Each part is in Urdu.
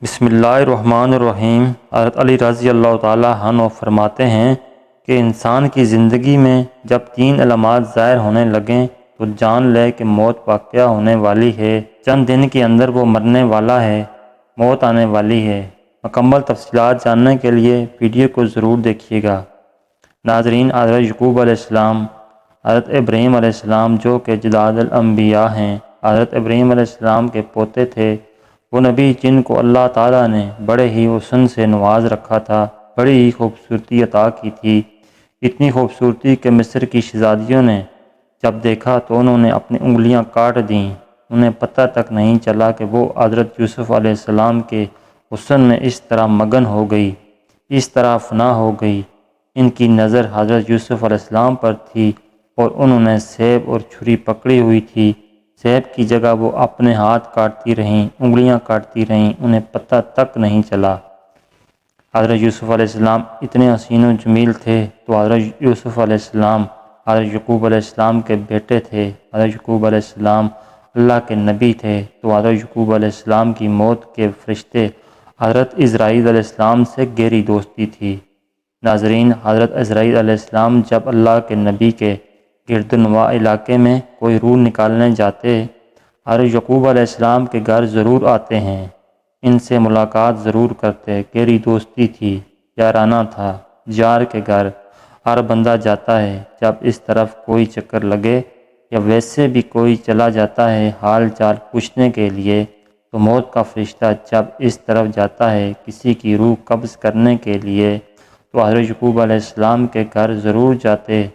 بسم اللہ الرحمن الرحیم۔ حضرت علی رضی اللہ تعالیٰ عنہ فرماتے ہیں کہ انسان کی زندگی میں جب 3 علامات ظاہر ہونے لگیں تو جان لے کہ موت واقعہ ہونے والی ہے، چند دن کے اندر وہ مرنے والا ہے، موت آنے والی ہے۔ مکمل تفصیلات جاننے کے لیے ویڈیو کو ضرور دیکھیے گا۔ ناظرین، حضرت یعقوب علیہ السلام، حضرت ابراہیم علیہ السلام جو کہ جداد الانبیاء ہیں، حضرت ابراہیم علیہ السلام کے پوتے تھے، وہ نبی جن کو اللہ تعالیٰ نے بڑے ہی حسن سے نواز رکھا تھا، بڑی ہی خوبصورتی عطا کی تھی، اتنی خوبصورتی کہ مصر کی شہزادیوں نے جب دیکھا تو انہوں نے اپنی انگلیاں کاٹ دیں، انہیں پتہ تک نہیں چلا کہ وہ حضرت یوسف علیہ السلام کے حسن میں اس طرح مگن ہو گئی، اس طرح فنا ہو گئی۔ ان کی نظر حضرت یوسف علیہ السلام پر تھی اور انہوں نے سیب اور چھری پکڑی ہوئی تھی، سیب کی جگہ وہ اپنے ہاتھ کاٹتی رہیں، انگلیاں کاٹتی رہیں، انہیں پتہ تک نہیں چلا۔ حضرت یوسف علیہ السلام اتنے حسین و جمیل تھے تو حضرت یوسف علیہ السلام حضرت یعقوب علیہ السلام کے بیٹے تھے، حضرت یعقوب علیہ السلام اللہ کے نبی تھے، تو حضرت یعقوب علیہ السلام کی موت کے فرشتے حضرت عزرائیل علیہ السلام سے گہری دوستی تھی۔ ناظرین، حضرت عزرائیل علیہ السلام جب اللہ کے نبی کے گردنواح علاقے میں کوئی روح نکالنے جاتے، حضرت یعقوب علیہ السلام کے گھر ضرور آتے ہیں، ان سے ملاقات ضرور کرتے، گہری دوستی تھی، یارانہ تھا۔ جار کے گھر ہر بندہ جاتا ہے، جب اس طرف کوئی چکر لگے یا ویسے بھی کوئی چلا جاتا ہے حال چال پوچھنے کے لیے، تو موت کا فرشتہ جب اس طرف جاتا ہے کسی کی روح قبض کرنے کے لیے تو حضرت یعقوب علیہ السلام کے گھر ضرور جاتے،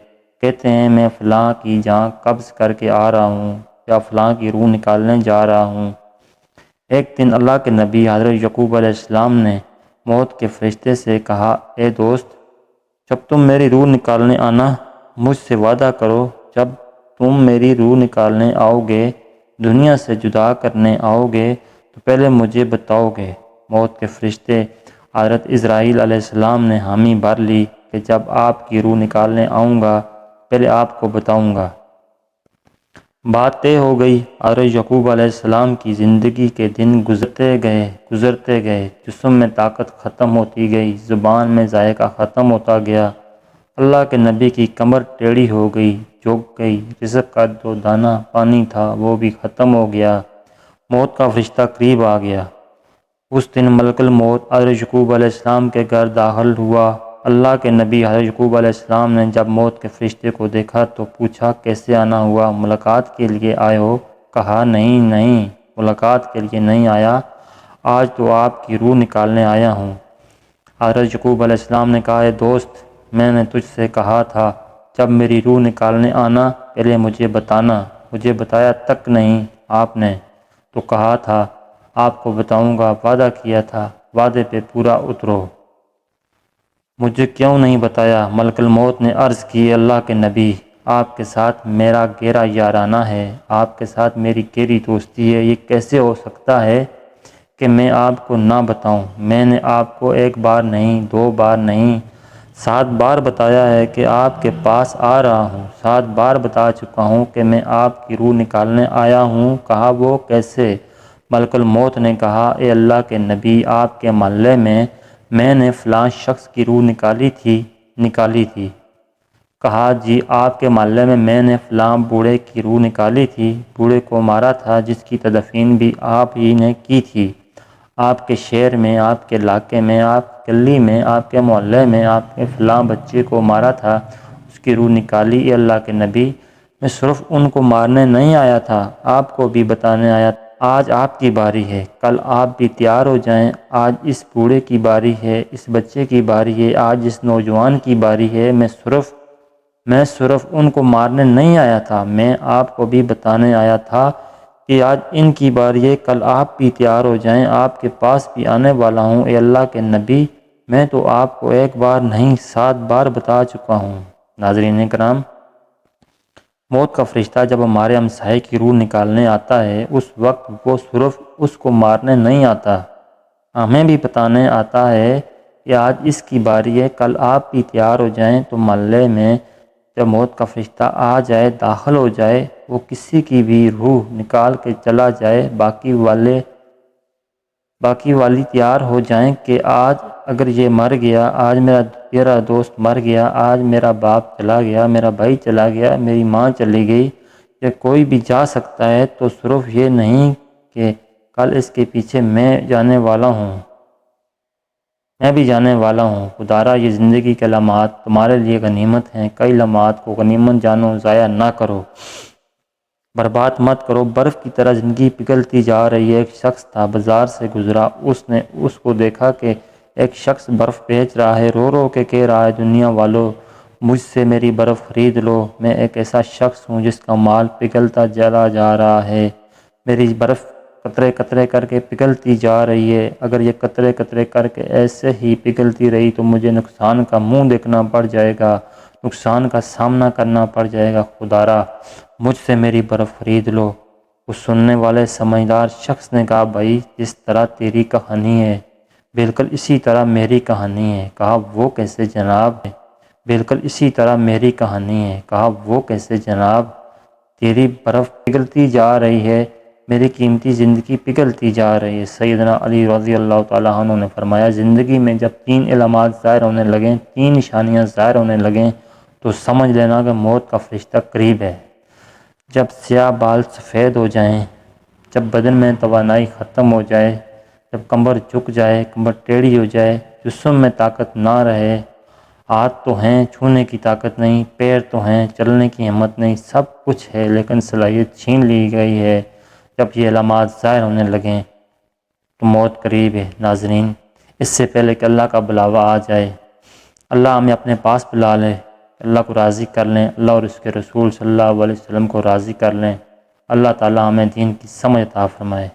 کہتے ہیں میں فلاں کی جان قبض کر کے آ رہا ہوں یا فلاں کی روح نکالنے جا رہا ہوں۔ ایک دن اللہ کے نبی حضرت یعقوب علیہ السلام نے موت کے فرشتے سے کہا، اے دوست، جب تم میری روح نکالنے آنا، مجھ سے وعدہ کرو جب تم میری روح نکالنے آؤ گے، دنیا سے جدا کرنے آؤ گے تو پہلے مجھے بتاؤ گے۔ موت کے فرشتے حضرت عزرائیل علیہ السلام نے حامی بھر لی کہ جب آپ کی روح نکالنے آؤں گا پہلے آپ کو بتاؤں گا۔ بات طے ہو گئی۔ حضرت یعقوب علیہ السلام کی زندگی کے دن گزرتے گئے، جسم میں طاقت ختم ہوتی گئی، زبان میں ذائقہ ختم ہوتا گیا، اللہ کے نبی کی کمر ٹیڑھی ہو گئی، جھک گئی، رزق کا جو دانہ پانی تھا وہ بھی ختم ہو گیا، موت کا فرشتہ قریب آ گیا۔ اس دن ملک الموت حضرت یعقوب علیہ السلام کے گھر داخل ہوا۔ اللہ کے نبی حضرت یعقوب علیہ السلام نے جب موت کے فرشتے کو دیکھا تو پوچھا، کیسے آنا ہوا؟ ملاقات کے لیے آئے ہو؟ کہا، نہیں، ملاقات کے لیے نہیں آیا، آج تو آپ کی روح نکالنے آیا ہوں۔ حضرت یعقوب علیہ السلام نے کہا، اے دوست، میں نے تجھ سے کہا تھا جب میری روح نکالنے آنا پہلے مجھے بتانا، مجھے بتایا تک نہیں آپ نے، تو کہا تھا آپ کو بتاؤں گا، وعدہ کیا تھا، وعدے پہ پورا اترو، مجھے کیوں نہیں بتایا؟ ملک الموت نے عرض کی، اللہ کے نبی، آپ کے ساتھ میرا گہرا یارانہ ہے، آپ کے ساتھ میری گہری دوستی ہے، یہ کیسے ہو سکتا ہے کہ میں آپ کو نہ بتاؤں؟ میں نے آپ کو 1 بار نہیں، 2 بار نہیں، 7 بار بتایا ہے کہ آپ کے پاس آ رہا ہوں، 7 بار بتا چکا ہوں کہ میں آپ کی روح نکالنے آیا ہوں۔ کہا، وہ کیسے؟ ملک الموت نے کہا، اے اللہ کے نبی، آپ کے محلے میں نے فلاں شخص کی روح نکالی تھی۔ کہا، جی، آپ کے محلے میں نے فلاں بوڑھے کی روح نکالی تھی، بوڑھے کو مارا تھا جس کی تدفین بھی آپ ہی نے کی تھی، آپ کے شہر میں، آپ کے علاقے میں، آپ کی گلی میں، آپ کے محلے میں آپ کے فلاں بچے کو مارا تھا، اس کی روح نکالی۔ اے اللہ کے نبی، میں صرف ان کو مارنے نہیں آیا تھا، آپ کو بھی بتانے آیا تھا۔ آج آپ کی باری ہے، کل آپ بھی تیار ہو جائیں، آج اس بوڑھے کی باری ہے، اس بچے کی باری ہے، آج اس نوجوان کی باری ہے، میں صرف ان کو مارنے نہیں آیا تھا، میں آپ کو بھی بتانے آیا تھا کہ آج ان کی باری ہے، کل آپ بھی تیار ہو جائیں، آپ کے پاس بھی آنے والا ہوں۔ اے اللہ کے نبی، میں تو آپ کو 1 بار نہیں 7 بار بتا چکا ہوں۔ ناظرین کرام، موت کا فرشتہ جب ہمارے ہمسائے کی روح نکالنے آتا ہے، اس وقت وہ صرف اس کو مارنے نہیں آتا، ہمیں بھی بتانے آتا ہے کہ آج اس کی باری ہے، کل آپ بھی تیار ہو جائیں۔ تو محلے میں جب موت کا فرشتہ آ جائے، داخل ہو جائے، وہ کسی کی بھی روح نکال کے چلا جائے، باقی والے باقی والی تیار ہو جائیں کہ آج اگر یہ مر گیا، آج میرا دوست مر گیا، آج میرا باپ چلا گیا، میرا بھائی چلا گیا، میری ماں چلی گئی، یا کوئی بھی جا سکتا ہے، تو صرف یہ نہیں کہ کل اس کے پیچھے میں جانے والا ہوں، میں بھی جانے والا ہوں۔ خدارا یہ زندگی کے لمحات تمہارے لیے غنیمت ہیں، کئی لمحات کو غنیمت جانو، ضائع نہ کرو، برباد مت کرو۔ برف کی طرح زندگی پگھلتی جا رہی ہے۔ ایک شخص تھا، بازار سے گزرا، اس نے اس کو دیکھا کہ ایک شخص برف بیچ رہا ہے، رو رو کے کہہ رہا ہے، دنیا والو مجھ سے میری برف خرید لو، میں ایک ایسا شخص ہوں جس کا مال پگھلتا چلا جا رہا ہے، میری برف قطرے قطرے کر کے پگھلتی جا رہی ہے، اگر یہ قطرے قطرے کر کے ایسے ہی پگھلتی رہی تو مجھے نقصان کا منہ دیکھنا پڑ جائے گا، نقصان کا سامنا کرنا پڑ جائے گا، خدارا مجھ سے میری برف خرید لو۔ اس سننے والے سمجھدار شخص نے کہا، بھائی جس طرح تیری کہانی ہے بالکل اسی طرح میری کہانی ہے۔ کہا، وہ کیسے جناب؟ بالکل اسی طرح میری کہانی ہے۔ کہا، وہ کیسے جناب؟ تیری برف پگھلتی جا رہی ہے، میری قیمتی زندگی پگھلتی جا رہی ہے۔ سیدنا علی رضی اللہ تعالیٰ عنہ نے فرمایا، زندگی میں جب 3 علامات ظاہر ہونے لگیں، 3 نشانیاں ظاہر ہونے لگیں، تو سمجھ لینا کہ موت کا فرشتہ قریب ہے۔ جب سیاہ بال سفید ہو جائیں، جب بدن میں توانائی ختم ہو جائے، جب کمر جھک جائے، کمر ٹیڑھی ہو جائے، جسم میں طاقت نہ رہے، ہاتھ تو ہیں چھونے کی طاقت نہیں، پیر تو ہیں چلنے کی ہمت نہیں، سب کچھ ہے لیکن صلاحیت چھین لی گئی ہے، جب یہ علامات ظاہر ہونے لگیں تو موت قریب ہے۔ ناظرین، اس سے پہلے کہ اللہ کا بلاوا آ جائے، اللہ ہمیں اپنے پاس بلا لے، اللہ کو راضی کر لیں، اللہ اور اس کے رسول صلی اللہ علیہ وسلم کو راضی کر لیں، اللہ تعالی ہمیں دین کی سمجھ عطا فرمائے۔